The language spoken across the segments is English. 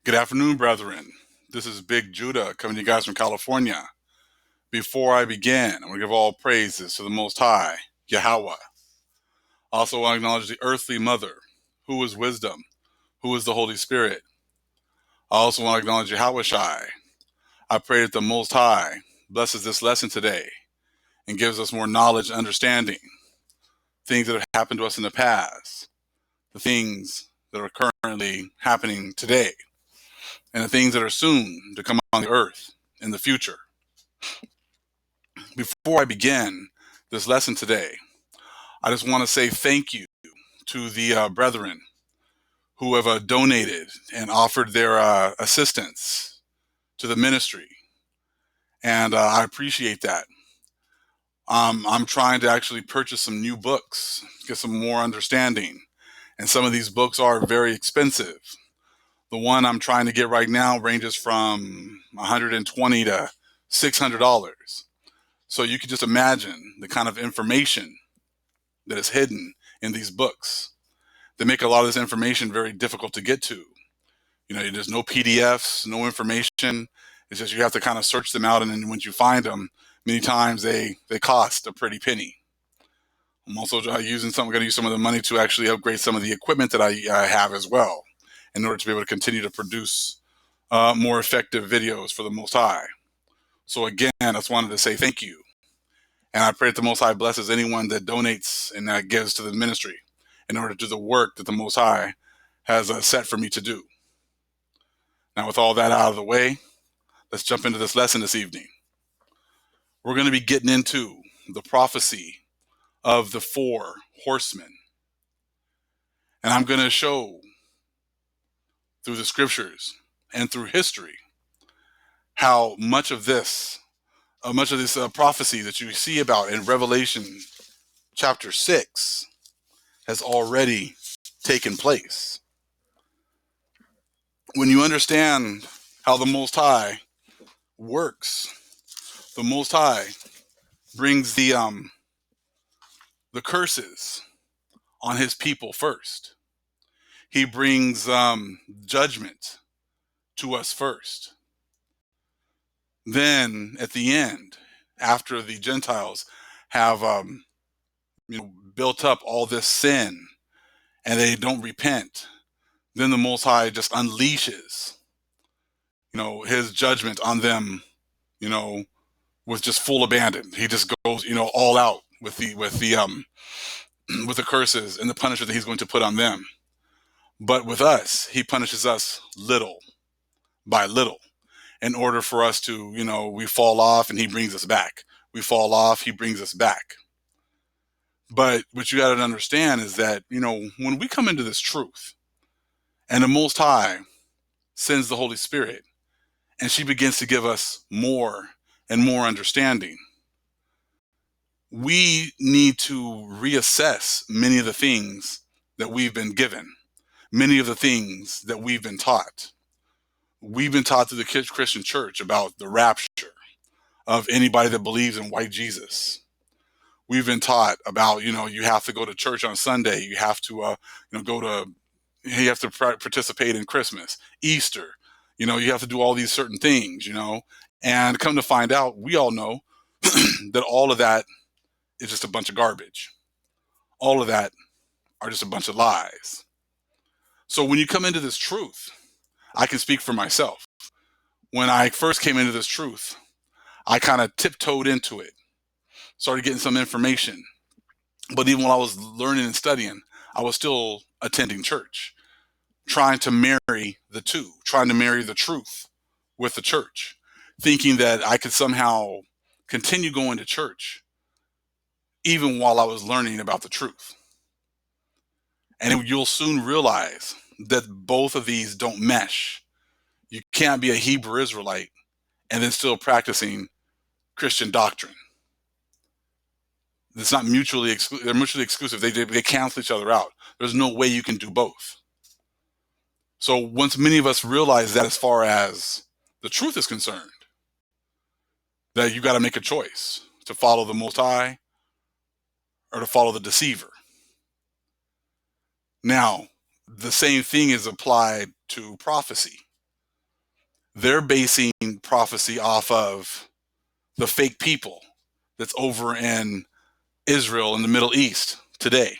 Good afternoon, brethren. This is Big Judah coming to you guys from California. Before I begin, I want to give all praises to the Most High, Yahweh. I also want to acknowledge the earthly mother, who is wisdom, who is the Holy Spirit. I also want to acknowledge Yahweh Shai. I pray that the Most High blesses this lesson today and gives us more knowledge and understanding, things that have happened to us in the past, the things that are currently happening today, and the things that are soon to come on the earth in the future. Before I begin this lesson today, I just want to say thank you to the brethren who have donated and offered their assistance to the ministry. And I appreciate that. I'm trying to actually purchase some new books, get some more understanding. And some of these books are very expensive. The one I'm trying to get right now ranges from $120 to $600. So you can just imagine the kind of information that is hidden in these books. They make a lot of this information very difficult to get to. There's no PDFs, no information. It's just you have to kind of search them out, and then once you find them, many times they cost a pretty penny. I'm also going to use some of the money to actually upgrade some of the equipment that I have as well, in order to be able to continue to produce more effective videos for the Most High. So again, I just wanted to say thank you. And I pray that the Most High blesses anyone that donates and that gives to the ministry in order to do the work that the Most High has set for me to do. Now, with all that out of the way, let's jump into this lesson this evening. We're going to be getting into the prophecy of the 4 horsemen. And I'm going to show through the scriptures and through history how much of this prophecy that you see about in Revelation chapter 6 has already taken place. When you understand how the Most High works, the Most High brings the curses on his people first. He brings judgment to us first. Then at the end, after the Gentiles have built up all this sin and they don't repent, then the Most High just unleashes his judgment on them, with just full abandon. He just goes all out with the with the curses and the punishment that he's going to put on them. But with us, he punishes us little by little, in order for us to, we fall off and he brings us back. We fall off, he brings us back. But what you got to understand is that, when we come into this truth and the Most High sends the Holy Spirit and she begins to give us more and more understanding, we need to reassess many of the things that we've been given, many of the things that we've been taught. We've been taught through the Christian church about the rapture of anybody that believes in white Jesus. We've been taught about, you have to go to church on Sunday. You have to, you have to participate in Christmas, Easter. You have to do all these certain things, and come to find out, we all know that all of that is just a bunch of garbage. All of that are just a bunch of lies. So when you come into this truth, I can speak for myself. When I first came into this truth, I kind of tiptoed into it, started getting some information. But even while I was learning and studying, I was still attending church, trying to marry the two, trying to marry the truth with the church, thinking that I could somehow continue going to church even while I was learning about the truth. And you'll soon realize that both of these don't mesh. You can't be a Hebrew Israelite and then still practicing Christian doctrine. It's not mutually exclusive. They're mutually exclusive. They cancel each other out. There's no way you can do both. So once many of us realize that, as far as the truth is concerned, that you got to make a choice to follow the Most High or to follow the deceiver. Now, the same thing is applied to prophecy. They're basing prophecy off of the fake people that's over in Israel and the Middle East today.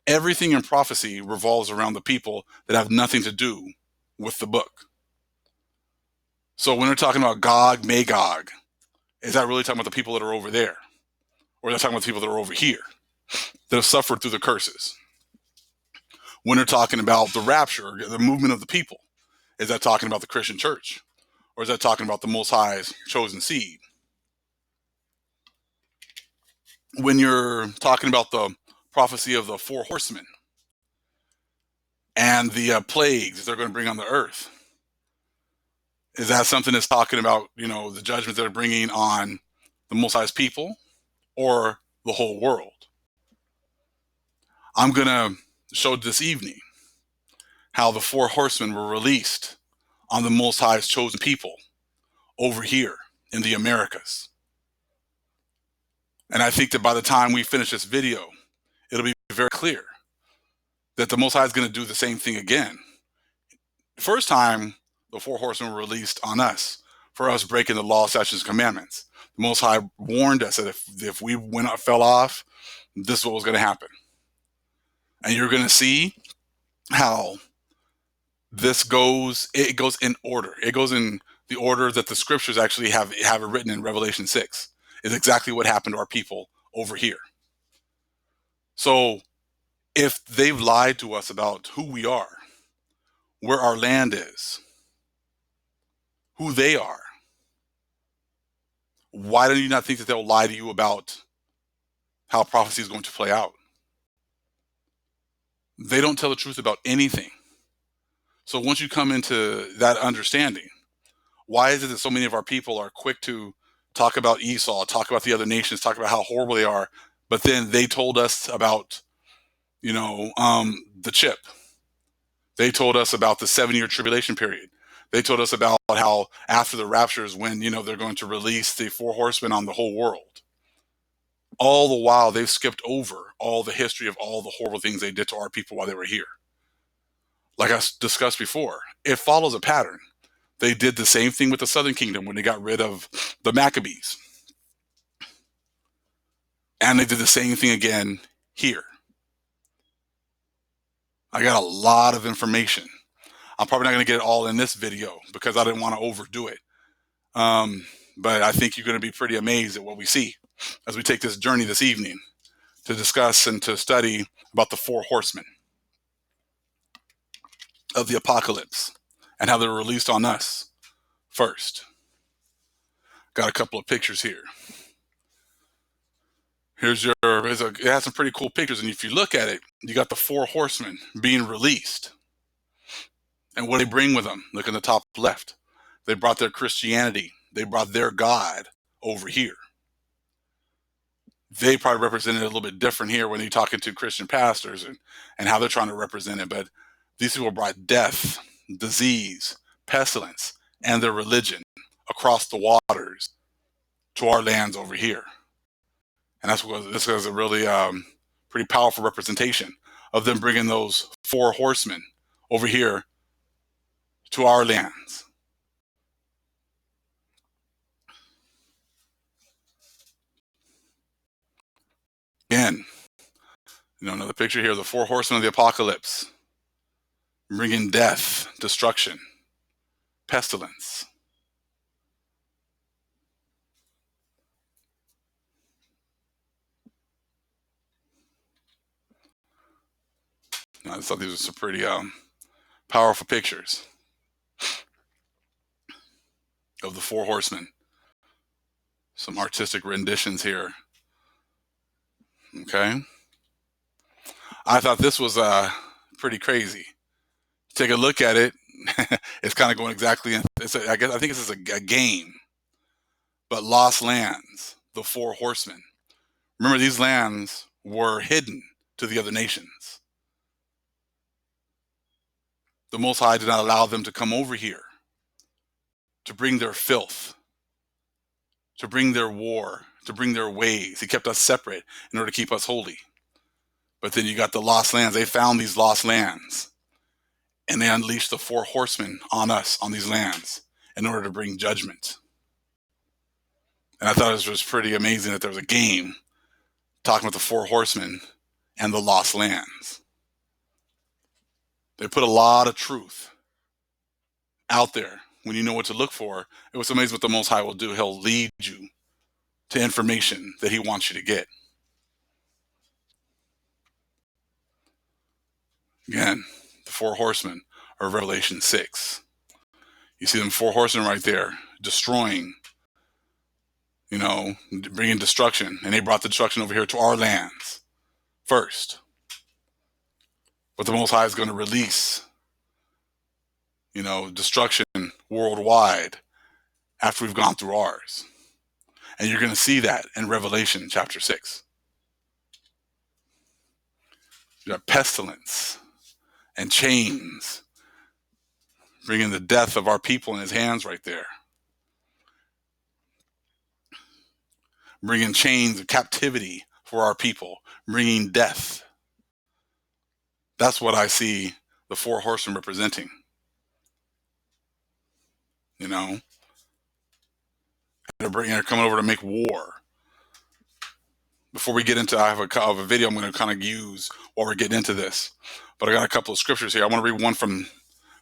Everything in prophecy revolves around the people that have nothing to do with the book. So when they're talking about Gog, Magog, is that really talking about the people that are over there? Or is that talking about the people that are over here that have suffered through the curses? When they're talking about the rapture, the movement of the people, is that talking about the Christian church? Or is that talking about the Most High's chosen seed? When you're talking about the prophecy of the four horsemen and the plagues they're going to bring on the earth, is that something that's talking about, the judgment they're bringing on the Most High's people or the whole world? I'm going to show this evening how the four horsemen were released on the Most High's chosen people over here in the Americas. And I think that by the time we finish this video, it'll be very clear that the Most High is going to do the same thing again. The first time, the four horsemen were released on us for us breaking the law, statutes, and commandments. The Most High warned us that if we fell off, this is what was going to happen. And you're going to see how this goes. It goes in order. It goes in the order that the scriptures actually have it written in Revelation 6. Is exactly what happened to our people over here. So if they've lied to us about who we are, where our land is, who they are, why do you not think that they'll lie to you about how prophecy is going to play out? They don't tell the truth about anything. So once you come into that understanding, why is it that so many of our people are quick to talk about Esau, talk about the other nations, talk about how horrible they are, but then they told us about, the chip. They told us about the 7-year tribulation period. They told us about how after the rapture is when, they're going to release the four horsemen on the whole world. All the while, they've skipped over all the history of all the horrible things they did to our people while they were here. Like I discussed before, it follows a pattern. They did the same thing with the Southern Kingdom when they got rid of the Maccabees. And they did the same thing again here. I got a lot of information. I'm probably not going to get it all in this video because I didn't want to overdo it. But I think you're going to be pretty amazed at what we see as we take this journey this evening to discuss and to study about the four horsemen of the apocalypse and how they're released on us first. Got a couple of pictures here. It has some pretty cool pictures, and if you look at it, you got the four horsemen being released. And what they bring with them, look in the top left. They brought their Christianity. They brought their God over here. They probably represent it a little bit different here when you're talking to Christian pastors and how they're trying to represent it. But these people brought death, disease, pestilence, and their religion across the waters to our lands over here. And this was a really pretty powerful representation of them bringing those four horsemen over here to our lands. Again, another picture here, the four horsemen of the apocalypse, bringing death, destruction, pestilence. I just thought these were some pretty powerful pictures of the four horsemen. Some artistic renditions here. Okay. I thought this was pretty crazy. Take a look at it. It's kind of going exactly. I think this is a game. But Lost Lands, the four horsemen. Remember, these lands were hidden to the other nations. The Most High did not allow them to come over here to bring their filth, to bring their war, to bring their ways. He kept us separate in order to keep us holy. But then you got the lost lands. They found these lost lands, and they unleashed the four horsemen on us, on these lands. in order to bring judgment. And I thought it was pretty amazing that there was a game talking about the four horsemen and the lost lands. They put a lot of truth out there when you know what to look for. It was amazing what the Most High will do. He'll lead you to information that he wants you to get. Again, the four horsemen of Revelation 6. You see them four horsemen right there, destroying, bringing destruction. And they brought the destruction over here to our lands first. But the Most High is going to release, destruction worldwide after we've gone through ours. And you're going to see that in Revelation chapter 6. You got pestilence and chains, bringing the death of our people in his hands right there. Bringing chains of captivity for our people, bringing death. That's what I see the four horsemen representing. They're coming over to make war. Before we get into, I have a video I'm going to kind of use while we're getting into this. But I got a couple of scriptures here. I want to read one from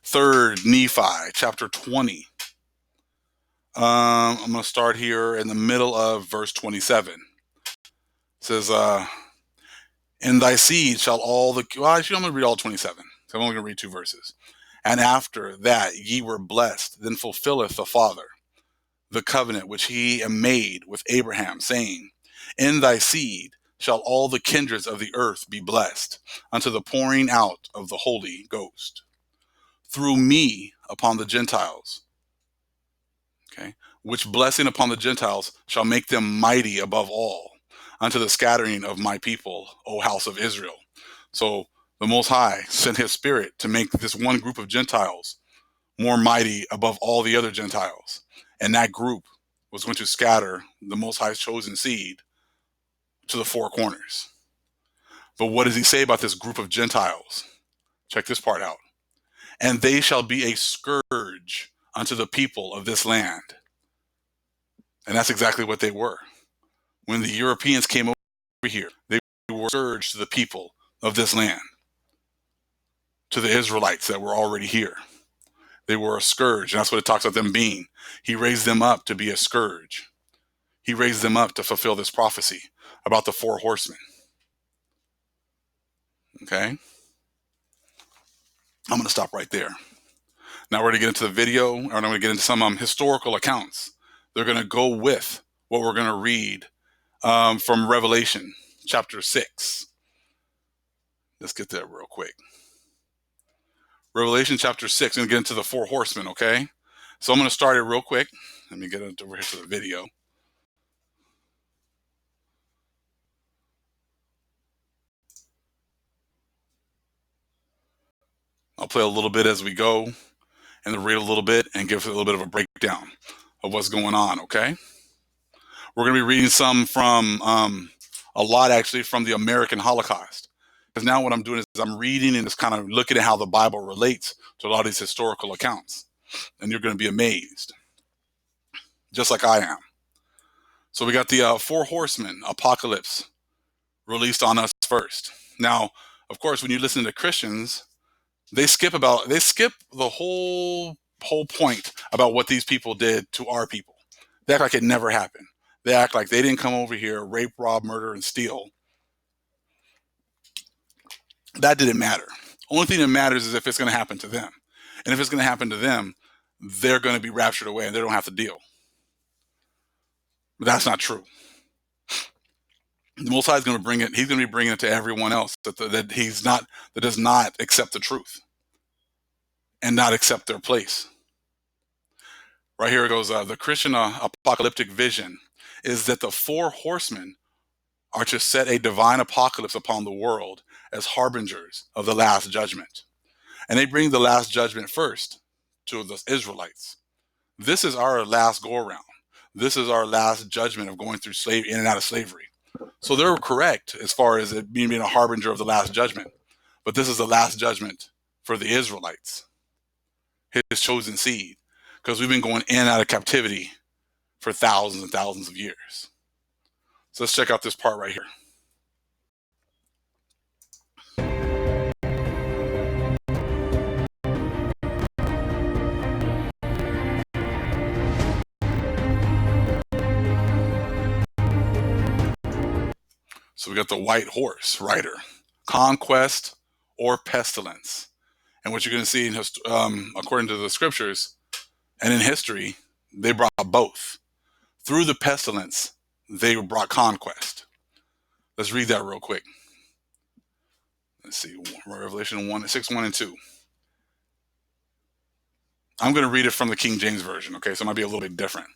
3rd Nephi, chapter 20. I'm going to start here in the middle of verse 27. It says, in thy seed shall all the... Well, actually, I'm going to read all 27. So I'm only going to read 2 verses. And after that ye were blessed, then fulfilleth the Father the covenant which he made with Abraham, saying, in thy seed shall all the kindreds of the earth be blessed, unto the pouring out of the Holy Ghost, through me upon the Gentiles. Okay, which blessing upon the Gentiles shall make them mighty above all, unto the scattering of my people, O house of Israel. So the Most High sent his Spirit to make this one group of Gentiles more mighty above all the other Gentiles. And that group was going to scatter the Most High's chosen seed to the 4 corners. But what does he say about this group of Gentiles? Check this part out. And they shall be a scourge unto the people of this land. And that's exactly what they were. When the Europeans came over here, they were a scourge to the people of this land, to the Israelites that were already here. They were a scourge, and that's what it talks about them being. He raised them up to be a scourge. He raised them up to fulfill this prophecy about the 4 horsemen. Okay? I'm going to stop right there. Now we're going to get into the video, and I'm going to get into some historical accounts. They're going to go with what we're going to read from Revelation chapter 6. Let's get there real quick. Revelation chapter 6, I'm going to get into the 4 horsemen, okay? So I'm going to start it real quick. Let me get over here to the video. I'll play a little bit as we go and then read a little bit and give a little bit of a breakdown of what's going on, okay? We're going to be reading some from, a lot actually, from the American Holocaust. Because now what I'm doing is I'm reading and just kind of looking at how the Bible relates to a lot of these historical accounts. And you're going to be amazed, just like I am. So we got the 4 horsemen, apocalypse, released on us first. Now, of course, when you listen to Christians, they skip the whole point about what these people did to our people. They act like it never happened. They act like they didn't come over here, rape, rob, murder, and steal. That didn't matter. Only thing that matters is if it's going to happen to them. And if it's going to happen to them, they're going to be raptured away and they don't have to deal. But that's not true. The Most High is going to bring it. He's going to be bringing it to everyone else that does not accept the truth and not accept their place. Right here it goes. The Christian apocalyptic vision is that the 4 horsemen are to set a divine apocalypse upon the world as harbingers of the last judgment. And they bring the last judgment first to the Israelites. This is our last go around. This is our last judgment of going through slavery, in and out of slavery. So they're correct as far as it being a harbinger of the last judgment. But this is the last judgment for the Israelites, his chosen seed. because we've been going in and out of captivity for thousands and thousands of years. So let's check out this part right here. So we got the white horse rider, conquest or pestilence. And what you're going to see, according to the scriptures and in history, they brought both. Through the pestilence, they brought conquest. Let's read that real quick. Let's see, Revelation 6:1-2. I'm going to read it from the King James Version, okay? So it might be a little bit different.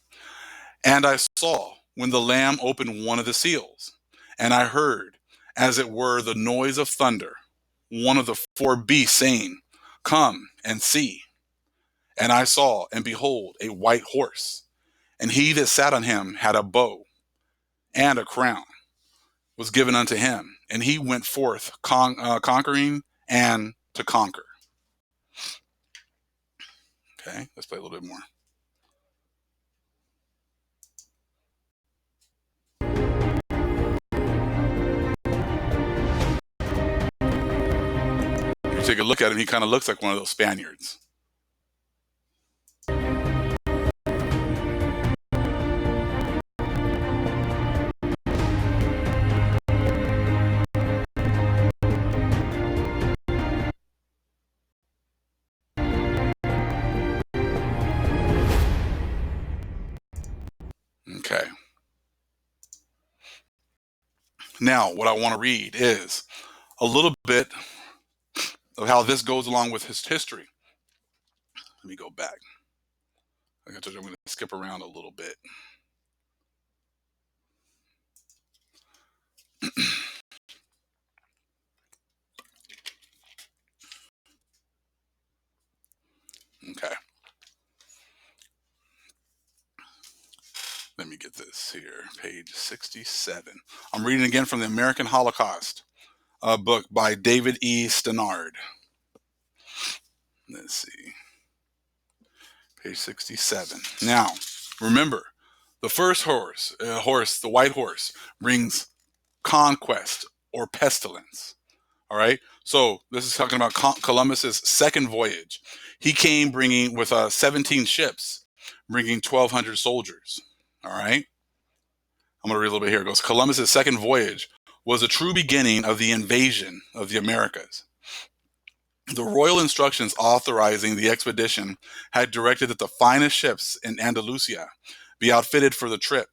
And I saw when the Lamb opened one of the seals, and I heard, as it were, the noise of thunder, one of the four beasts saying, "Come and see." And I saw, and behold, a white horse, and he that sat on him had a bow, and a crown was given unto him, and he went forth conquering and to conquer. Okay, let's play a little bit more. If you take a look at him, he kind of looks like one of those Spaniards. Okay. Now, what I want to read is a little bit of how this goes along with his history. Let me go back. I'm going to skip around a little bit. Okay. Let me get this here. Page 67. I'm reading again from the American Holocaust, a book by David E. Stannard. Let's see. Page 67. Now, remember, the first horse, the white horse, brings conquest or pestilence. All right. So this is talking about Columbus's second voyage. He came bringing with 17 ships, bringing 1,200 soldiers. All right. I'm going to read a little bit here. It goes, Columbus's second voyage was a true beginning of the invasion of the Americas. The royal instructions authorizing the expedition had directed that the finest ships in Andalusia be outfitted for the trip,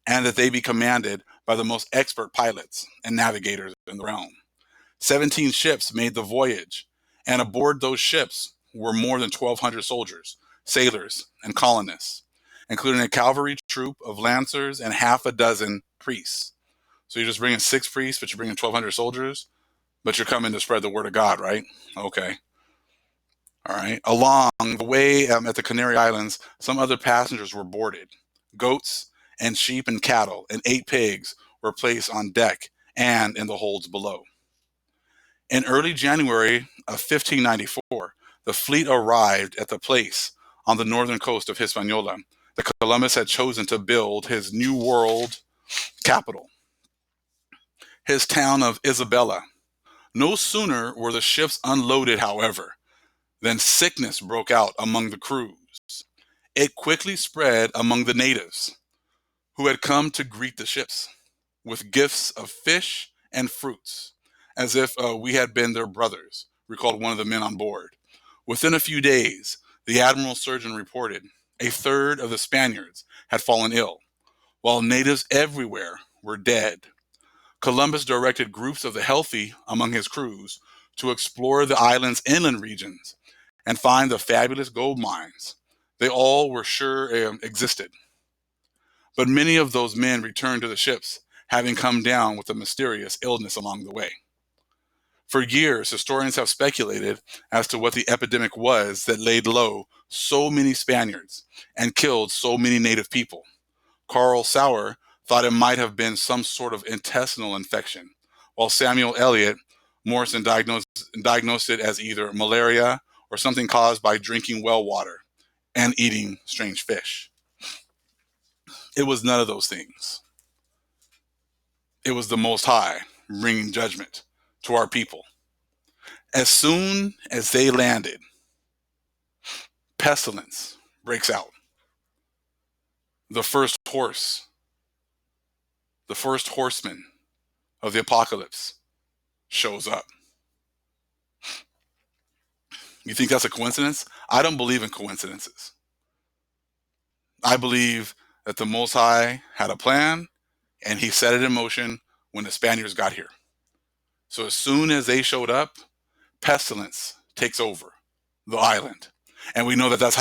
and that they be commanded by the most expert pilots and navigators in the realm. 17 ships made the voyage, and aboard those ships were more than 1,200 soldiers, sailors, and colonists, including a cavalry troop of lancers and half a dozen priests. So you're just bringing 6 priests, but you're bringing 1,200 soldiers, but you're coming to spread the word of God, right? Okay. All right. Along the way at the Canary Islands, some other passengers were boarded. Goats and sheep and cattle and 8 pigs were placed on deck and in the holds below. In early January of 1594, the fleet arrived at the place on the northern coast of Hispaniola that Columbus had chosen to build his New World capital, his town of Isabella. No sooner were the ships unloaded, however, than sickness broke out among the crews. It quickly spread among the natives, who had come to greet the ships with gifts of fish and fruits, as if we had been their brothers, recalled one of the men on board. Within a few days, the admiral surgeon reported a third of the Spaniards had fallen ill, while natives everywhere were dead. Columbus directed groups of the healthy among his crews to explore the island's inland regions and find the fabulous gold mines they all were sure existed. But many of those men returned to the ships, having come down with a mysterious illness along the way. For years, historians have speculated as to what the epidemic was that laid low so many Spaniards and killed so many native people. Carl Sauer thought it might have been some sort of intestinal infection, while Samuel Eliot Morrison diagnosed it as either malaria or something caused by drinking well water. and eating strange fish. It was none of those things. It was the Most High bringing judgment to our people. As soon as they landed, pestilence breaks out. The first horse, the first horseman of the apocalypse shows up. You think that's a coincidence? I don't believe in coincidences. I believe that the Most High had a plan and he set it in motion when the Spaniards got here. So as soon as they showed up, pestilence takes over the island. And we know that that's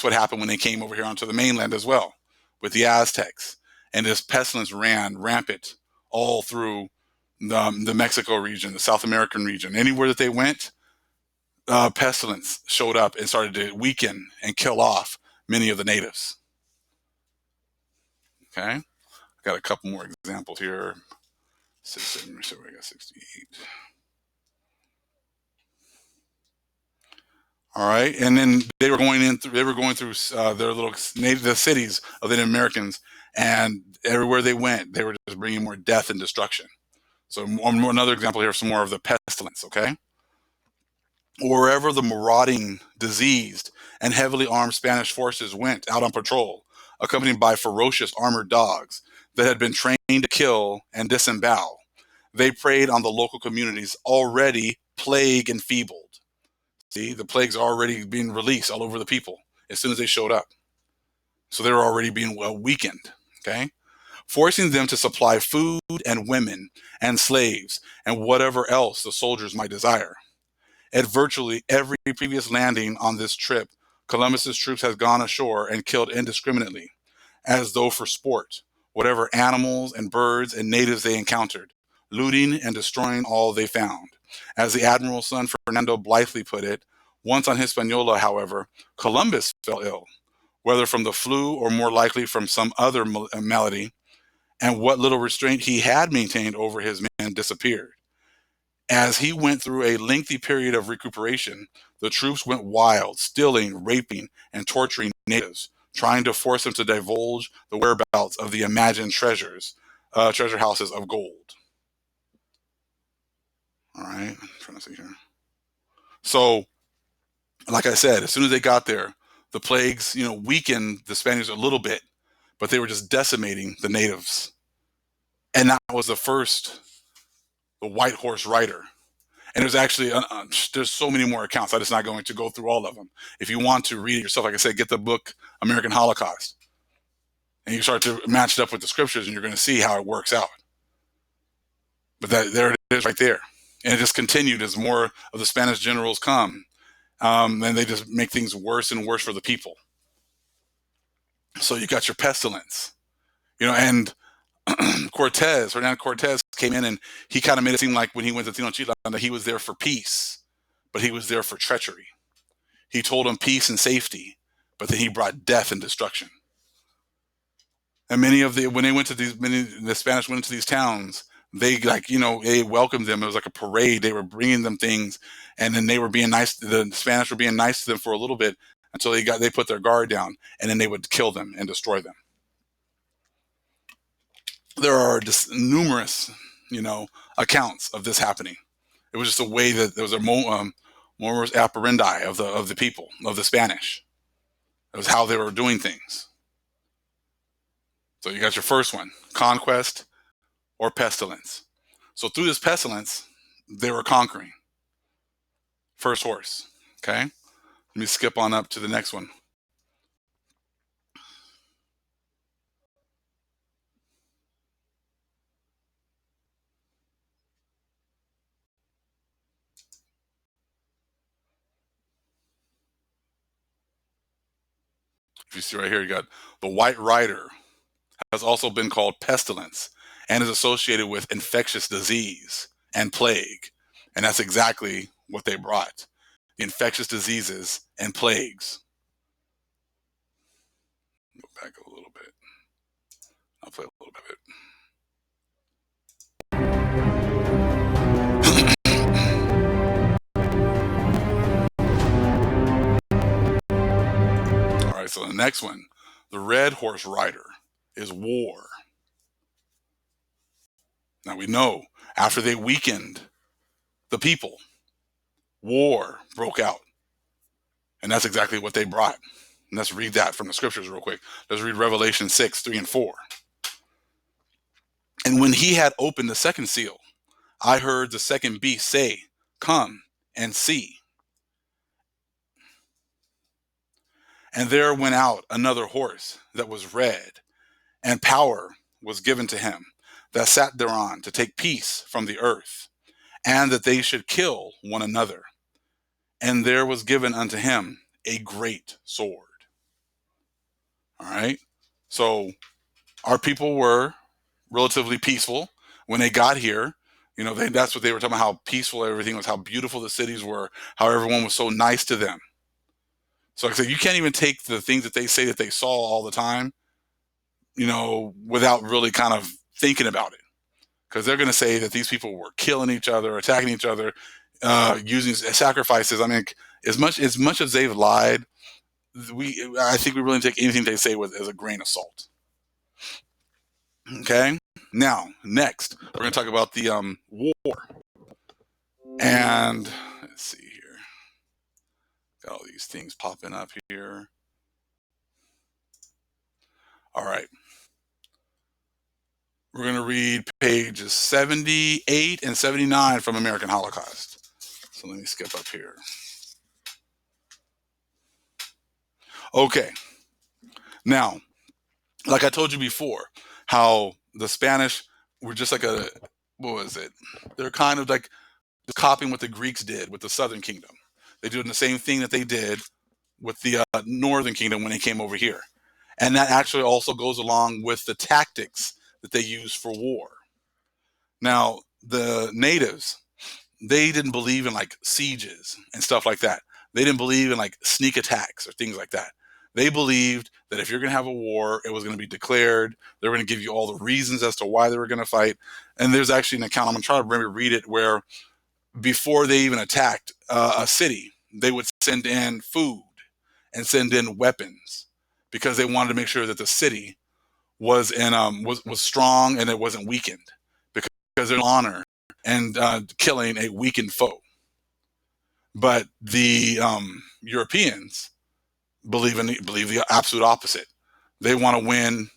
what happened when they came over here onto the mainland as well with the Aztecs. And this pestilence ran rampant all through the Mexico region, the South American region. Anywhere that they went, pestilence showed up and started to weaken and kill off many of the natives. Okay, got a couple more examples here. So we got 68. All right, and then they were going through their little the cities of the Native Americans, and everywhere they went, they were just bringing more death and destruction. So another example here, some more of the pestilence. Okay, wherever the marauding, diseased, and heavily armed Spanish forces went out on patrol, accompanied by ferocious armored dogs that had been trained to kill and disembowel, they preyed on the local communities already plague enfeebled. See, the plagues are already being released all over the people as soon as they showed up. So they were already being weakened, okay? Forcing them to supply food and women and slaves and whatever else the soldiers might desire. At virtually every previous landing on this trip, Columbus's troops had gone ashore and killed indiscriminately, as though for sport, whatever animals and birds and natives they encountered, looting and destroying all they found. As the admiral's son Fernando blithely put it, once on Hispaniola, however, Columbus fell ill, whether from the flu or more likely from some other malady, and what little restraint he had maintained over his men disappeared. As he went through a lengthy period of recuperation, the troops went wild, stealing, raping, and torturing natives, trying to force them to divulge the whereabouts of the imagined treasure houses of gold. All right, I'm trying to see here. So, like I said, as soon as they got there, the plagues, weakened the Spaniards a little bit, but they were just decimating the natives. And that was the White Horse Rider. And there's actually, there's so many more accounts. I'm just not going to go through all of them. If you want to read it yourself, like I said, get the book American Holocaust. And you start to match it up with the scriptures and you're going to see how it works out. But there it is right there. And it just continued as more of the Spanish generals come. And they just make things worse and worse for the people. So you got your pestilence, and Hernando Cortez came in and he kind of made it seem like when he went to Tenochtitlan that he was there for peace, but he was there for treachery. He told them peace and safety, but then he brought death and destruction. And the Spanish went into these towns, they they welcomed them. It was like a parade. They were bringing them things, and then they were being nice. The Spanish were being nice to them for a little bit until they put their guard down, and then they would kill them and destroy them. There are just numerous, accounts of this happening. It was just a way that there was a modus operandi of the people, of the Spanish. It was how they were doing things. So you got your first one, conquest or pestilence. So through this pestilence, they were conquering. First horse, okay? Let me skip on up to the next one. If you see right here, you got the White Rider, has also been called pestilence, and is associated with infectious disease and plague. And that's exactly what they brought, the infectious diseases and plagues. Go back a little bit. I'll play a little bit of it. All right, so the next one, the red horse rider, is war. Now we know after they weakened the people, war broke out. And that's exactly what they brought. And let's read that from the scriptures real quick. Let's read Revelation 6, 3 and 4. And when he had opened the second seal, I heard the second beast say, "Come and see." And there went out another horse that was red, and power was given to him that sat thereon to take peace from the earth, and that they should kill one another. And there was given unto him a great sword. All right. So our people were relatively peaceful when they got here. That's what they were talking about, how peaceful everything was, how beautiful the cities were, how everyone was so nice to them. So like I said, you can't even take the things that they say that they saw all the time, without really kind of thinking about it. Because they're going to say that these people were killing each other, attacking each other, using sacrifices. I mean, as much as they've lied, I think we really take anything they say as a grain of salt. Okay. Now, next, we're going to talk about the war. And let's see here. Got all these things popping up here. All right. We're going to read pages 78 and 79 from American Holocaust. So let me skip up here. Okay. Now, like I told you before, how the Spanish were just like what was it? They're kind of like just copying what the Greeks did with the Southern Kingdom. They're doing the same thing that they did with the Northern Kingdom when they came over here. And that actually also goes along with the tactics that they use for war. Now, the natives, they didn't believe in like sieges and stuff like that. They didn't believe in like sneak attacks or things like that. They believed that if you're going to have a war, it was going to be declared. They were going to give you all the reasons as to why they were going to fight. And there's actually an account, I'm going to try to remember read it, where before they even attacked a city, they would send in food and send in weapons because they wanted to make sure that the city was strong and it wasn't weakened, because there's honor and killing a weakened foe. But the Europeans believe the absolute opposite. They want to win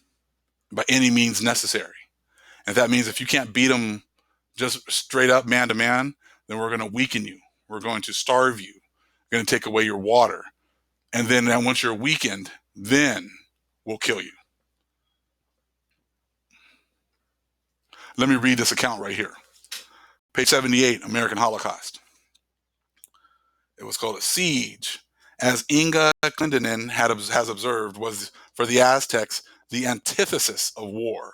by any means necessary, and that means if you can't beat them just straight up man to man, then we're going to weaken you. We're going to starve you. We're going to take away your water, and then once you're weakened, then we'll kill you. Let me read this account right here. Page 78, American Holocaust. It was called a siege. As Inga Clendenin has observed, was for the Aztecs the antithesis of war.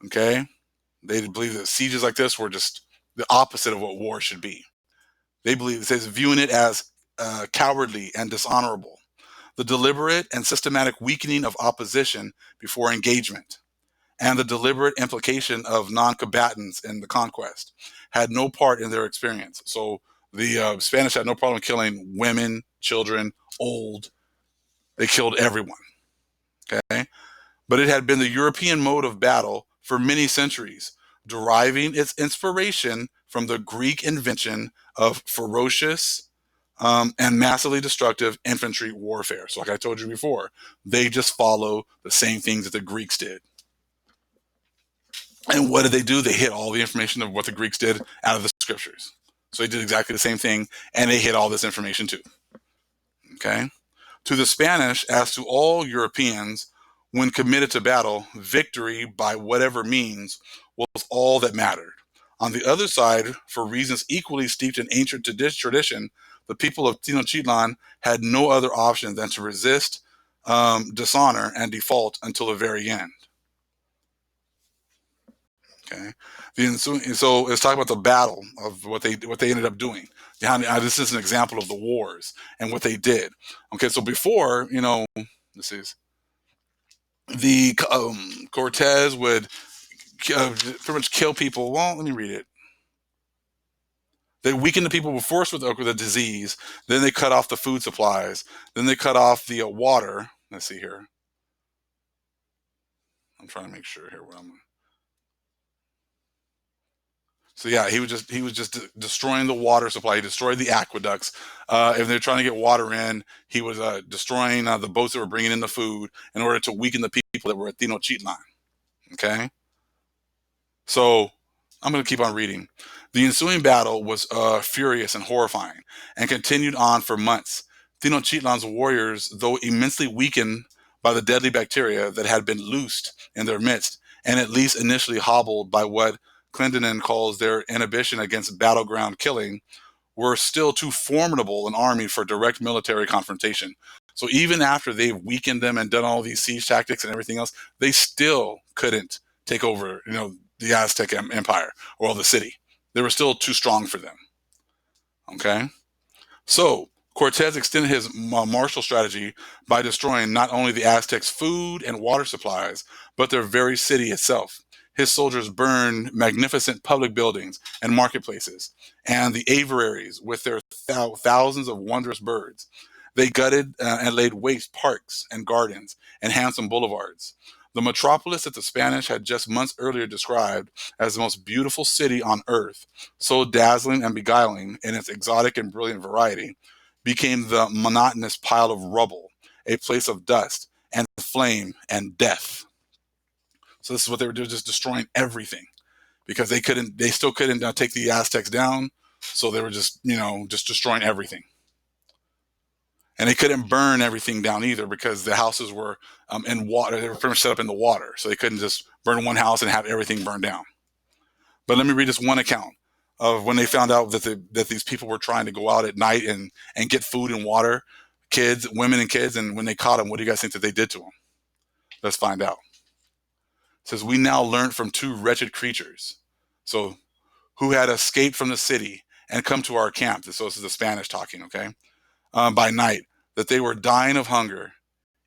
Okay? They believe that sieges like this were just the opposite of what war should be. They believe, it says, viewing it as cowardly and dishonorable. The deliberate and systematic weakening of opposition before engagement, and the deliberate implication of non-combatants in the conquest had no part in their experience. So the Spanish had no problem killing women, children, old. They killed everyone. Okay? But it had been the European mode of battle for many centuries, deriving its inspiration from the Greek invention of ferocious and massively destructive infantry warfare. So like I told you before, they just follow the same things that the Greeks did. And what did they do? They hid all the information of what the Greeks did out of the scriptures. So they did exactly the same thing, and they hid all this information too. Okay? To the Spanish, as to all Europeans, when committed to battle, victory by whatever means was all that mattered. On the other side, for reasons equally steeped in ancient tradition, the people of Tenochtitlan had no other option than to resist, dishonor, and default until the very end. Okay, so let's talk about the battle of what they ended up doing. This is an example of the wars and what they did. Okay, so before, this is the Cortez would pretty much kill people. Well, let me read it. They weakened the people first with the disease. Then they cut off the food supplies. Then they cut off the water. Let's see here. I'm trying to make sure here what I'm. So yeah, he was just destroying the water supply. He destroyed the aqueducts. If they're trying to get water in, he was destroying the boats that were bringing in the food in order to weaken the people that were at Tenochtitlan. Okay, so I'm going to keep on reading. The ensuing battle was furious and horrifying, and continued on for months. Tenochtitlan's warriors, though immensely weakened by the deadly bacteria that had been loosed in their midst, and at least initially hobbled by what Clendenin calls their inhibition against battleground killing, were still too formidable an army for direct military confrontation. So even after they've weakened them and done all these siege tactics and everything else, they still couldn't take over, the Aztec Empire or the city. They were still too strong for them. Okay? So Cortez extended his martial strategy by destroying not only the Aztecs' food and water supplies, but their very city itself. His soldiers burned magnificent public buildings and marketplaces, and the aviaries with their thousands of wondrous birds. They gutted and laid waste parks and gardens and handsome boulevards. The metropolis that the Spanish had just months earlier described as the most beautiful city on earth, so dazzling and beguiling in its exotic and brilliant variety, became the monotonous pile of rubble, a place of dust and flame and death. So this is what they were doing, just destroying everything, because they still couldn't take the Aztecs down. So they were just destroying everything. And they couldn't burn everything down either, because the houses were in water. They were pretty much set up in the water. So they couldn't just burn one house and have everything burned down. But let me read this one account of when they found out that these people were trying to go out at night and get food and water, women and kids. And when they caught them, what do you guys think that they did to them? Let's find out. It says, we now learned from two wretched creatures, so who had escaped from the city and come to our camp. So this is the Spanish talking, okay? By night, that they were dying of hunger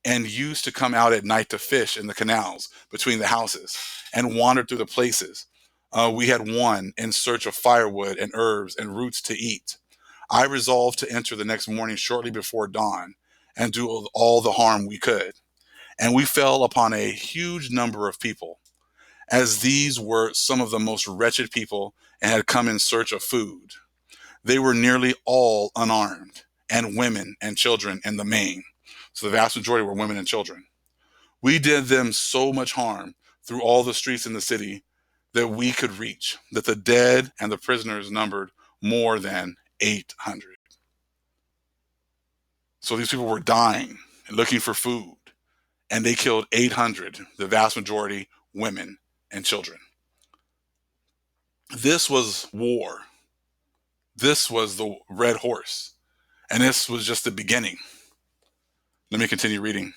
and used to come out at night to fish in the canals between the houses and wandered through the places. We had one in search of firewood and herbs and roots to eat. I resolved to enter the next morning shortly before dawn and do all the harm we could. And we fell upon a huge number of people, as these were some of the most wretched people and had come in search of food. They were nearly all unarmed, and women and children in the main. So the vast majority were women and children. We did them so much harm through all the streets in the city that we could reach, that the dead and the prisoners numbered more than 800. So these people were dying and looking for food, and they killed 800, the vast majority women and children. This was war. This was the Red Horse. And this was just the beginning. Let me continue reading.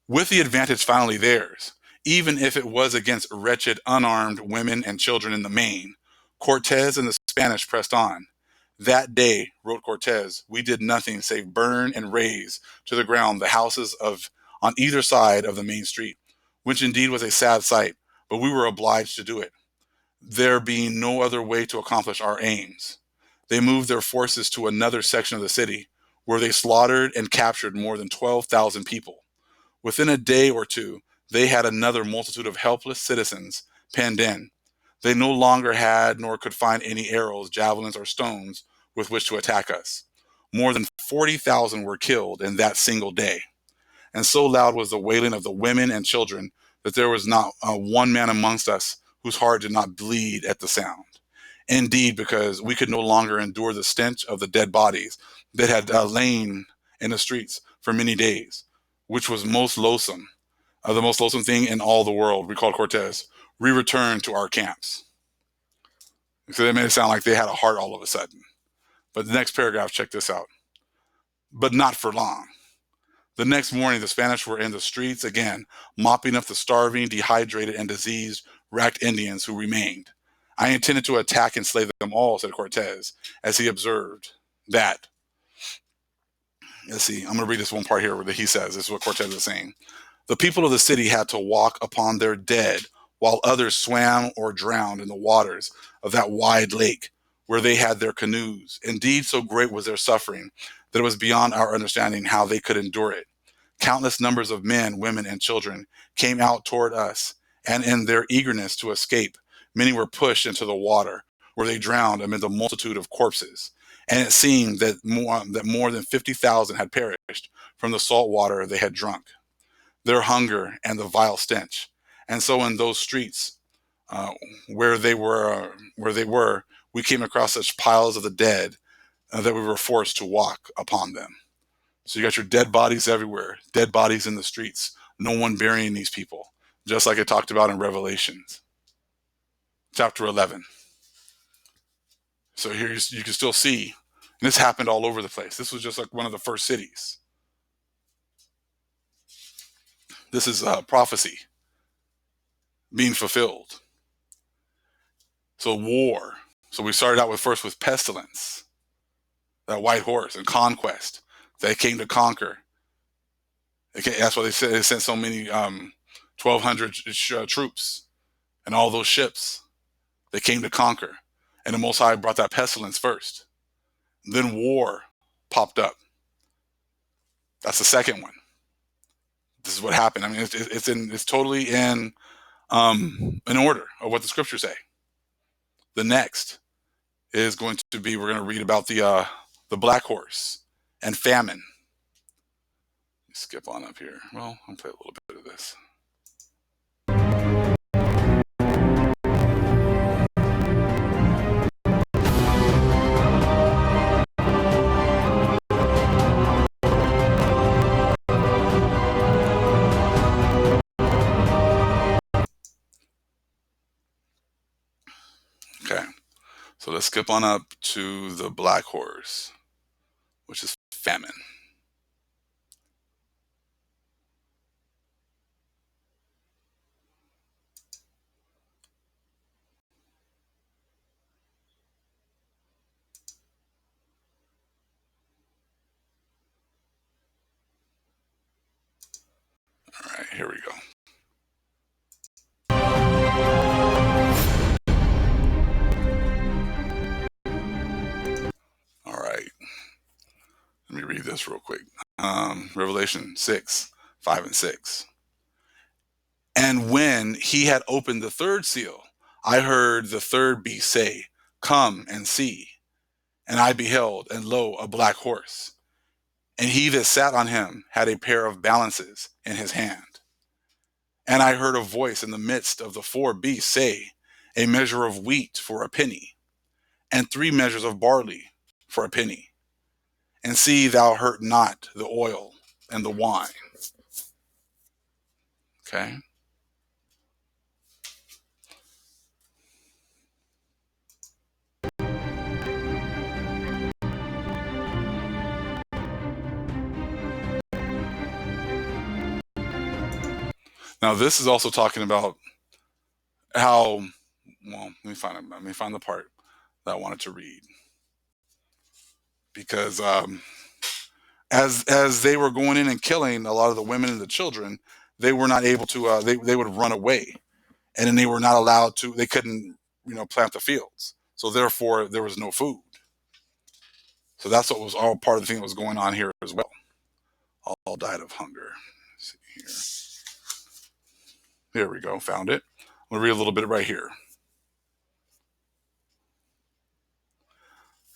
With the advantage finally theirs, even if it was against wretched, unarmed women and children in the main, Cortez and the Spanish pressed on. That day, wrote Cortez, we did nothing save burn and raze to the ground the houses on either side of the main street, which indeed was a sad sight, but we were obliged to do it, there being no other way to accomplish our aims. They moved their forces to another section of the city, where they slaughtered and captured more than 12,000 people. Within a day or two, they had another multitude of helpless citizens penned in. They no longer had nor could find any arrows, javelins, or stones with which to attack us. More than 40,000 were killed in that single day. And so loud was the wailing of the women and children that there was not one man amongst us whose heart did not bleed at the sound. Indeed, because we could no longer endure the stench of the dead bodies that had lain in the streets for many days, which was most loathsome, the most loathsome thing in all the world, recalled Cortez. We returned to our camps. So they made it sound like they had a heart all of a sudden. But the next paragraph, check this out. But not for long. The next morning, the Spanish were in the streets again, mopping up the starving, dehydrated, and disease-racked Indians who remained. I intended to attack and slay them all, said Cortez, as he observed that. Let's see, I'm going to read this one part here where he says, this is what Cortez is saying. The people of the city had to walk upon their dead, while others swam or drowned in the waters of that wide lake, where they had their canoes. Indeed, so great was their suffering that it was beyond our understanding how they could endure it. Countless numbers of men, women, and children came out toward us, and in their eagerness to escape, many were pushed into the water, where they drowned amid the multitude of corpses. And it seemed that more than 50,000 had perished from the salt water they had drunk, their hunger, and the vile stench. And so in those streets uh, where they were, we came across such piles of the dead that we were forced to walk upon them. So you got your dead bodies everywhere, dead bodies in the streets, no one burying these people, just like it talked about in Revelations chapter 11. So here you can still see, and this happened all over the place. This was just like one of the first cities. This is prophecy being fulfilled. So war. So we started out with pestilence, that white horse, and conquest. They came to conquer. That's why they said they sent so many 1,200 troops and all those ships. They came to conquer. And the Most High brought that pestilence first. Then war popped up. That's the second one. This is what happened. I mean, it's totally in order of what the scriptures say. The next is going to be, we're going to read about the black horse and famine. Skip on up here. Well, I'll play a little bit of this. Okay, so let's skip on up to the black horse, which is famine. All right, here we go. All right, let me read this real quick. Revelation 6, 5 and 6. And when he had opened the third seal, I heard the third beast say, "Come and see." And I beheld, and lo, a black horse. And he that sat on him had a pair of balances in his hand. And I heard a voice in the midst of the four beasts say, "A measure of wheat for a penny, and 3 measures of barley for a penny. And see thou hurt not the oil and the wine." Okay. Now this is also talking about how, well, let me find the part that I wanted to read. Because as they were going in and killing a lot of the women and the children, they were not able to, they would run away. And then they were not allowed to, they couldn't, plant the fields. So therefore there was no food. So that's what was all part of the thing that was going on here as well. All died of hunger. Let's see here. Here we go, found it. I'm gonna read a little bit right here.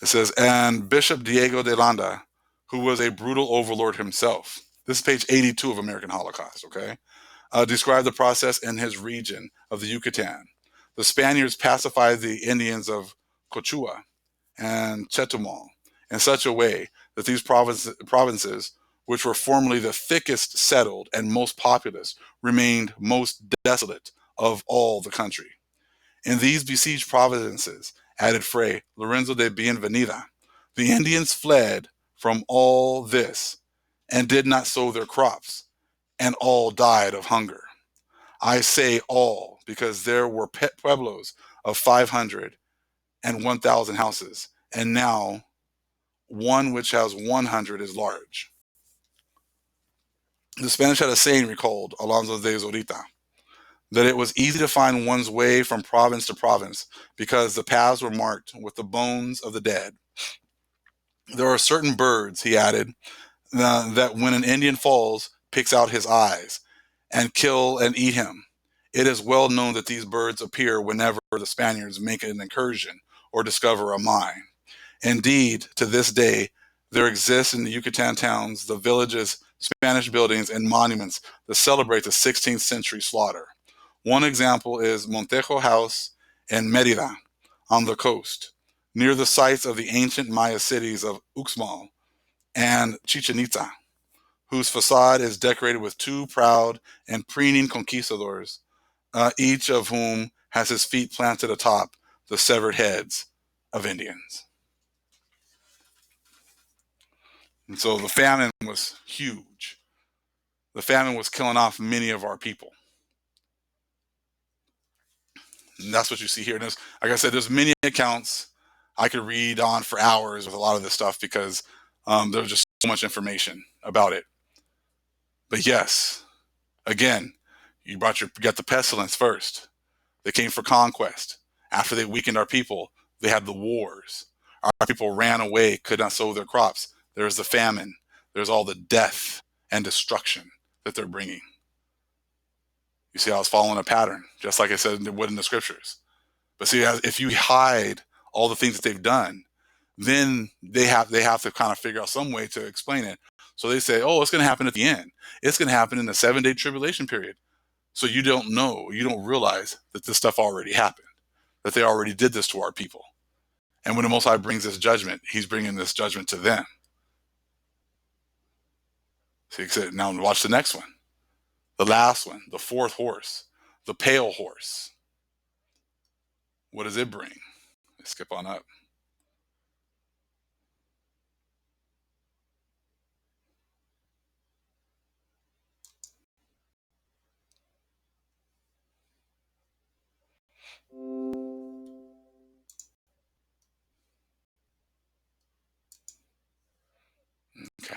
It says, and Bishop Diego de Landa, who was a brutal overlord himself. This is page 82 of American Holocaust, okay? Described the process in his region of the Yucatan. The Spaniards pacified the Indians of Cochua and Chetumal in such a way that these provinces, which were formerly the thickest settled and most populous, remained most desolate of all the country. In these besieged provinces, added Fray Lorenzo de Bienvenida, the Indians fled from all this and did not sow their crops, and all died of hunger. I say all because there were pueblos of 500 and 1,000 houses, and now one which has 100 is large. The Spanish had a saying recalled Alonso de Zorita. that it was easy to find one's way from province to province because the paths were marked with the bones of the dead. There are certain birds, he added, that when an Indian falls, picks out his eyes and kill and eat him. It is well known that these birds appear whenever the Spaniards make an incursion or discover a mine. Indeed, to this day, there exists in the Yucatan towns, the villages, Spanish buildings, and monuments that celebrate the 16th century slaughter. One example is Montejo House in Merida on the coast, near the sites of the ancient Maya cities of Uxmal and Chichen Itza, whose facade is decorated with two proud and preening conquistadors, each of whom has his feet planted atop the severed heads of Indians. And so the famine was huge. The famine was killing off many of our people. And that's what you see here. And there's, like I said, there's many accounts. I could read on for hours with a lot of this stuff because there's just so much information about it. But yes, again, you got the pestilence first. They came for conquest. After they weakened our people, they had the wars. Our people ran away, could not sow their crops. There's the famine. There's all the death and destruction that they're bringing. You see how it's following a pattern, just like I said it would in the scriptures. But see, if you hide all the things that they've done, then they have to kind of figure out some way to explain it. So they say, oh, it's going to happen at the end. It's going to happen in the 7-day tribulation period. So you don't know, you don't realize that this stuff already happened, that they already did this to our people. And when the Most High brings this judgment, he's bringing this judgment to them. So he said, now watch the next one. The last one, the fourth horse, the pale horse. What does it bring? Let's skip on up. Okay.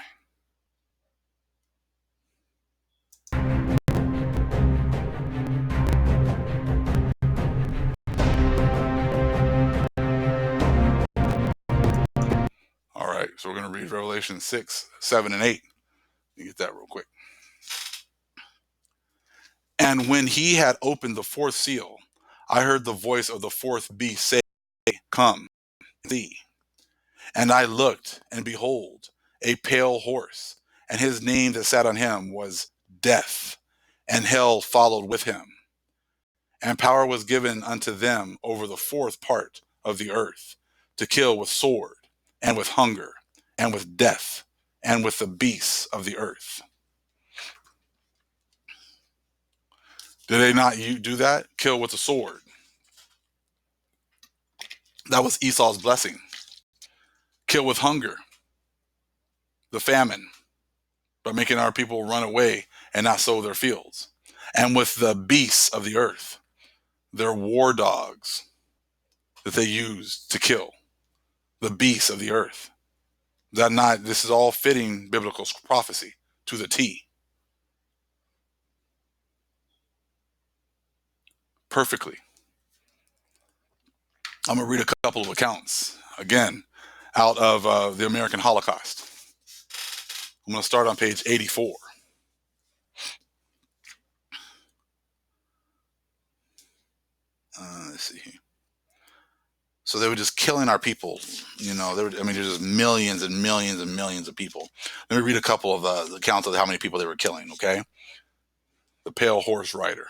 All right, so we're going to read Revelation 6, 7, and 8. Let me get that real quick. And when he had opened the fourth seal, I heard the voice of the fourth beast say, come, see. And I looked, and behold, a pale horse, and his name that sat on him was Death, and hell followed with him. And power was given unto them over the fourth part of the earth, to kill with sword, and with hunger, and with death, and with the beasts of the earth. Did they not do that? Kill with the sword. That was Esau's blessing. Kill with hunger, the famine, by making our people run away and not sow their fields. And with the beasts of the earth, their war dogs that they used to kill, the beasts of the earth. This is all fitting biblical prophecy to the T. Perfectly. I'm going to read a couple of accounts, again, out of the American Holocaust. I'm going to start on page 84. Let's see here. So they were just killing our people. There's just millions and millions and millions of people. Let me read a couple of the accounts of how many people they were killing, okay? The pale horse rider.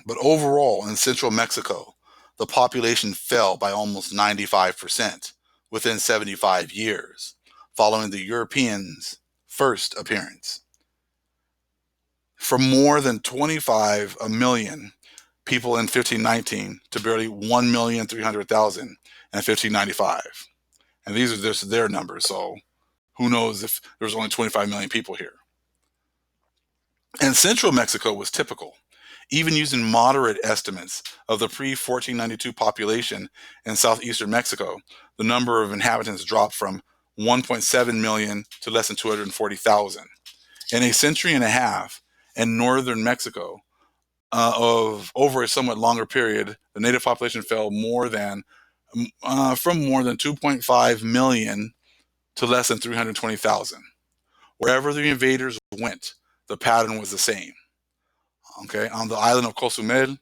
But overall, in central Mexico, the population fell by almost 95% within 75 years, following the Europeans' first appearance. From more than 25 million people in 1519 to barely 1,300,000 in 1595. And these are just their numbers, so who knows if there's only 25 million people here. And central Mexico was typical, even using moderate estimates of the pre-1492 population in southeastern Mexico. The number of inhabitants dropped from 1.7 million to less than 240,000. In a century and a half, and northern Mexico, of over a somewhat longer period, the native population fell from more than 2.5 million to less than 320,000. Wherever the invaders went, the pattern was the same. Okay, on the island of Cozumel,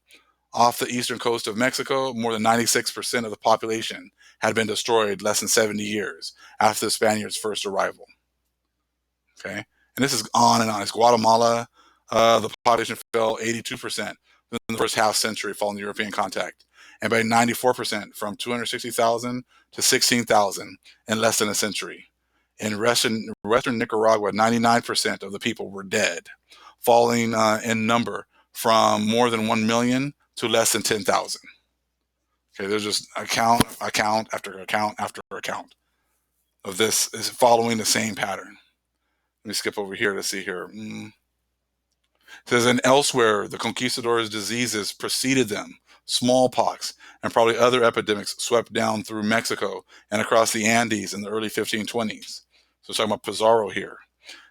off the eastern coast of Mexico, more than 96% of the population had been destroyed less than 70 years after the Spaniards' first arrival. Okay, and this is on and on. It's Guatemala. The population fell 82% in the first half century following the European contact, and by 94% from 260,000 to 16,000 in less than a century. In western Nicaragua, 99% of the people were dead, falling in number from more than 1 million to less than 10,000. Okay, there's just account after account after account of this is following the same pattern. Let me skip over here to see here. It says, and elsewhere, the conquistadors' diseases preceded them. Smallpox and probably other epidemics swept down through Mexico and across the Andes in the early 1520s. So we're talking about Pizarro here.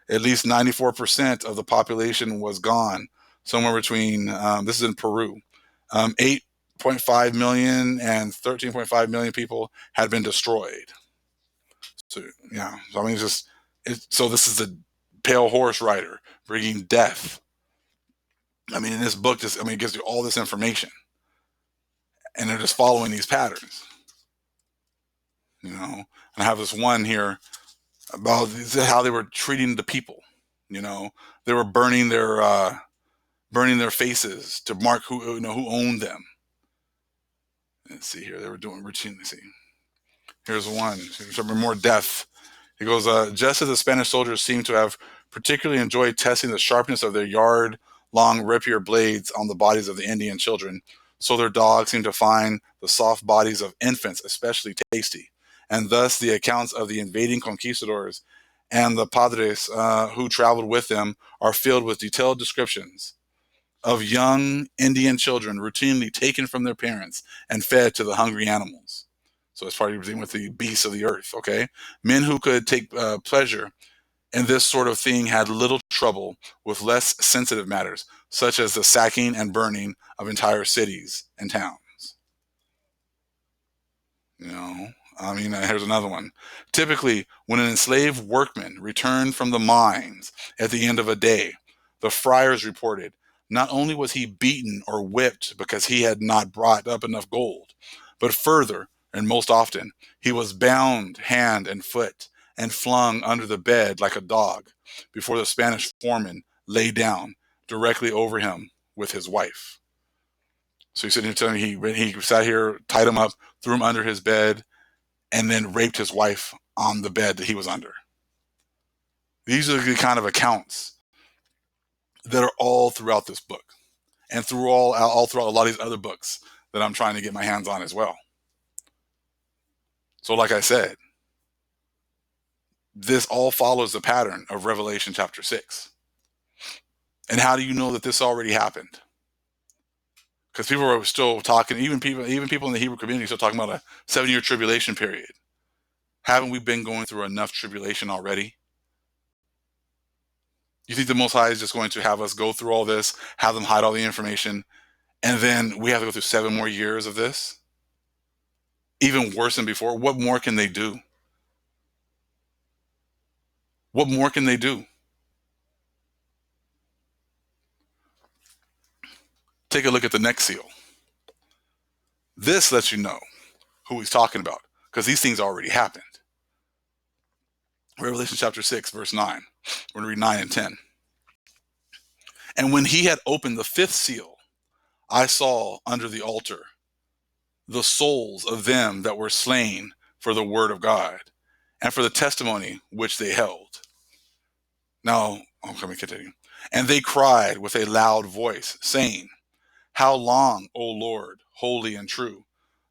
At least 94% of the population was gone, somewhere between, this is in Peru, 8.5 million and 13.5 million people had been destroyed. So, yeah, so I mean, so this is the pale horse rider bringing death. I mean, in this book, it gives you all this information, and they're just following these patterns. And I have this one here about how they were treating the people. They were burning their faces to mark who owned them. Let's see here. They were doing routine. Let's see. Here's one. Some more death. It goes, just as the Spanish soldiers seem to have particularly enjoyed testing the sharpness of their yard-long rapier blades on the bodies of the Indian children, so their dogs seem to find the soft bodies of infants especially tasty. And thus the accounts of the invading conquistadors and the padres who traveled with them are filled with detailed descriptions of young Indian children routinely taken from their parents and fed to the hungry animals. So it's part of with the beasts of the earth, okay? Men who could take pleasure in this sort of thing had little trouble with less sensitive matters, such as the sacking and burning of entire cities and towns. Here's another one. Typically, when an enslaved workman returned from the mines at the end of a day, the friars reported, not only was he beaten or whipped because he had not brought up enough gold, but further, and most often, he was bound hand and foot and flung under the bed like a dog before the Spanish foreman lay down directly over him with his wife. So he's sitting here telling me he sat here, tied him up, threw him under his bed, and then raped his wife on the bed that he was under. These are the kind of accounts that are all throughout this book, and through all throughout a lot of these other books that I'm trying to get my hands on as well. So like I said, this all follows the pattern of Revelation chapter 6. And how do you know that this already happened? Because people are still talking, even people in the Hebrew community are still talking about a 7-year tribulation period. Haven't we been going through enough tribulation already? You think the Most High is just going to have us go through all this, have them hide all the information, and then we have to go through 7 more years of this? Even worse than before? What more can they do? What more can they do? Take a look at the next seal. This lets you know who he's talking about, because these things already happened. Revelation chapter 6, verse 9. We're going to read 9 and 10. And when he had opened the 5th seal, I saw under the altar the souls of them that were slain for the word of God and for the testimony which they held. Now, let me continue. And they cried with a loud voice, saying, How long, O Lord, holy and true,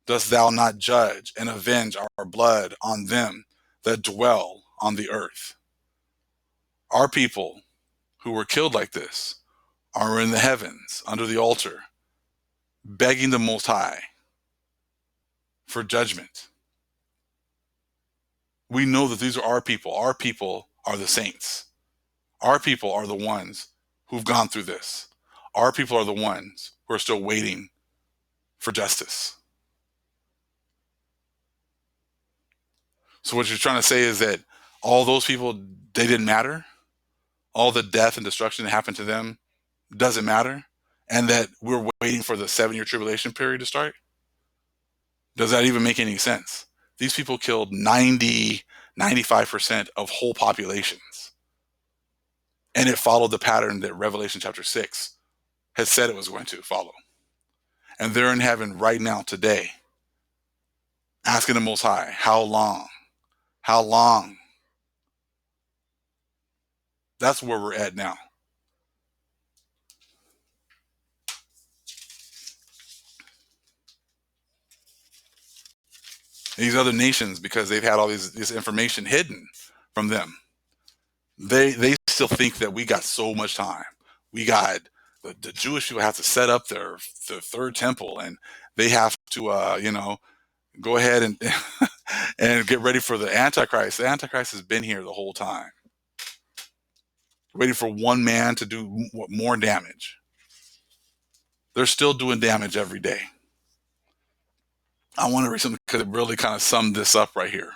dost thou not judge and avenge our blood on them that dwell on the earth? Our people who were killed like this are in the heavens under the altar, begging the Most High for judgment. We know that these are our people. Our people are the saints. Our people are the ones who've gone through this. Our people are the ones who are still waiting for justice. So what you're trying to say is that all those people, they didn't matter? All the death and destruction that happened to them doesn't matter? And that we're waiting for the 7-year tribulation period to start? Does that even make any sense? These people killed 95% of whole populations. And it followed the pattern that Revelation chapter 6 has said it was going to follow. And they're in heaven right now, today, asking the Most High, how long? How long? That's where we're at now. These other nations, because they've had all this information hidden from them, they still think that we got so much time. We got the Jewish people have to set up their third temple, and they have to go ahead and and get ready for the Antichrist. The Antichrist has been here the whole time, waiting for one man to do more damage. They're still doing damage every day. I want to read something because it really kind of summed this up right here.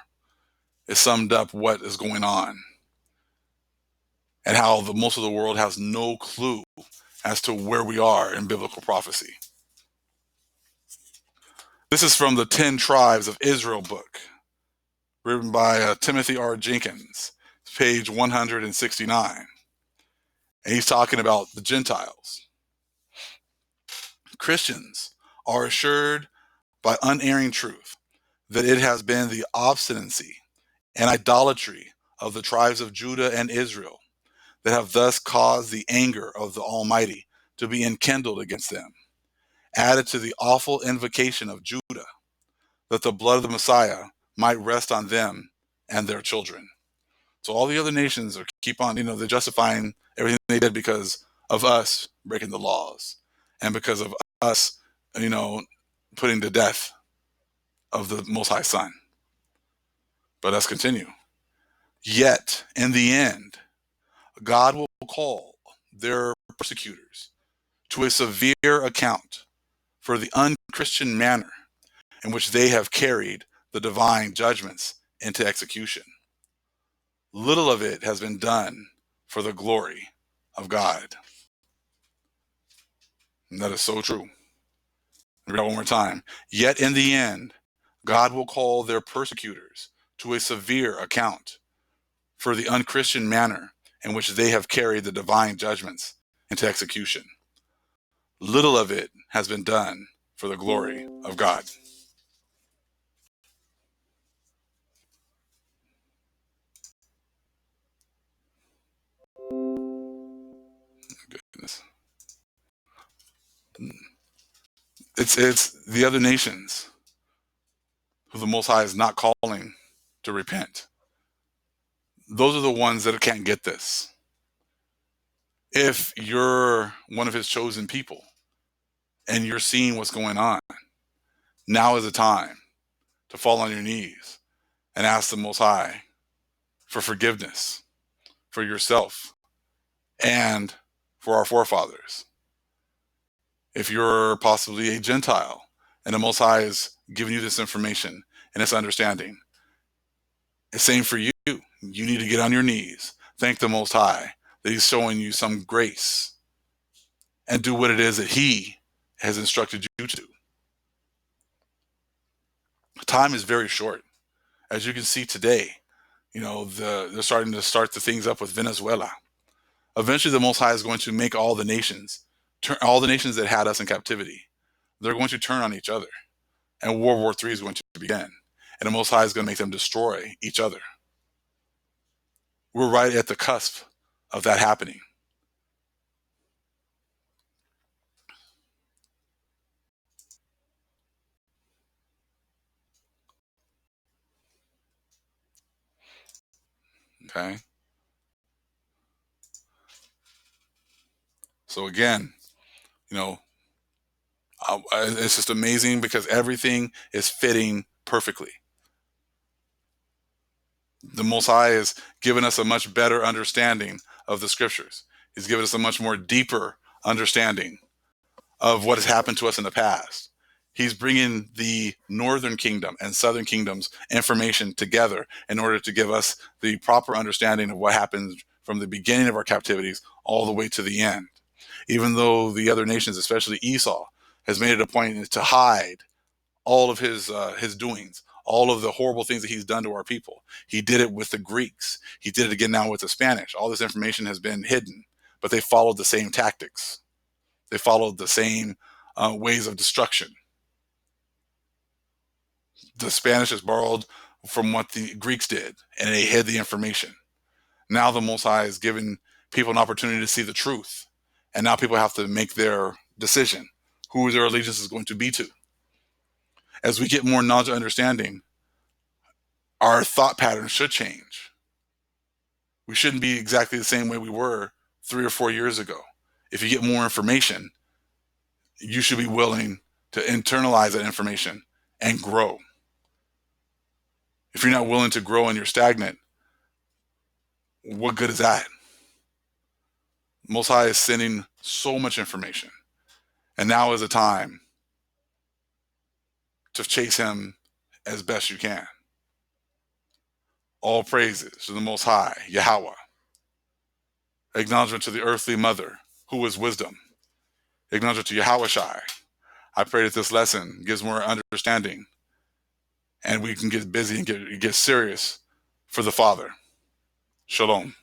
It summed up what is going on and how most of the world has no clue as to where we are in biblical prophecy. This is from the 10 Tribes of Israel book, written by Timothy R. Jenkins, page 169. And he's talking about the Gentiles. Christians are assured by unerring truth that it has been the obstinacy and idolatry of the tribes of Judah and Israel that have thus caused the anger of the Almighty to be enkindled against them, added to the awful invocation of Judah, that the blood of the Messiah might rest on them and their children. So all the other nations are keep on, they're justifying everything they did because of us breaking the laws and because of us, putting to death of the Most High Son. But let's continue. Yet, in the end, God will call their persecutors to a severe account for the unchristian manner in which they have carried the divine judgments into execution. Little of it has been done for the glory of God. And that is so true. Read that one more time. Yet in the end, God will call their persecutors to a severe account for the unchristian manner in which they have carried the divine judgments into execution. Little of it has been done for the glory of God. Goodness. It's the other nations who the Most High is not calling to repent. Those are the ones that can't get this. If you're one of his chosen people and you're seeing what's going on, now is the time to fall on your knees and ask the Most High for forgiveness for yourself and for our forefathers. If you're possibly a Gentile and the Most High is giving you this information and this understanding, it's saying for you, you need to get on your knees, thank the Most High that he's showing you some grace and do what it is that he has instructed you to do. Time is very short. As you can see today, they're starting to start the things up with Venezuela. Eventually, the Most High is going to make all the nations that had us in captivity, they're going to turn on each other. And World War III is going to begin. And the Most High is going to make them destroy each other. We're right at the cusp of that happening. Okay? So again, it's just amazing because everything is fitting perfectly. The Most High has given us a much better understanding of the scriptures. He's given us a much more deeper understanding of what has happened to us in the past. He's bringing the northern kingdom and southern kingdom's information together in order to give us the proper understanding of what happens from the beginning of our captivities all the way to the end. Even though the other nations, especially Esau, has made it a point to hide all of his doings, all of the horrible things that he's done to our people. He did it with the Greeks. He did it again now with the Spanish. All this information has been hidden, but they followed the same tactics. They followed the same ways of destruction. The Spanish has borrowed from what the Greeks did, and they hid the information. Now the Most High is giving people an opportunity to see the truth, and now people have to make their decision who their allegiance is going to be to. As we get more knowledge and understanding, our thought patterns should change. We shouldn't be exactly the same way we were 3 or 4 years ago. If you get more information, you should be willing to internalize that information and grow. If you're not willing to grow and you're stagnant, what good is that? Most High is sending so much information. And now is the time to chase him as best you can. All praises to the Most High, Yahweh. Acknowledgement to the earthly mother, who is wisdom. Acknowledgement to Yahweh Shai. I pray that this lesson gives more understanding and we can get busy and get serious for the Father. Shalom.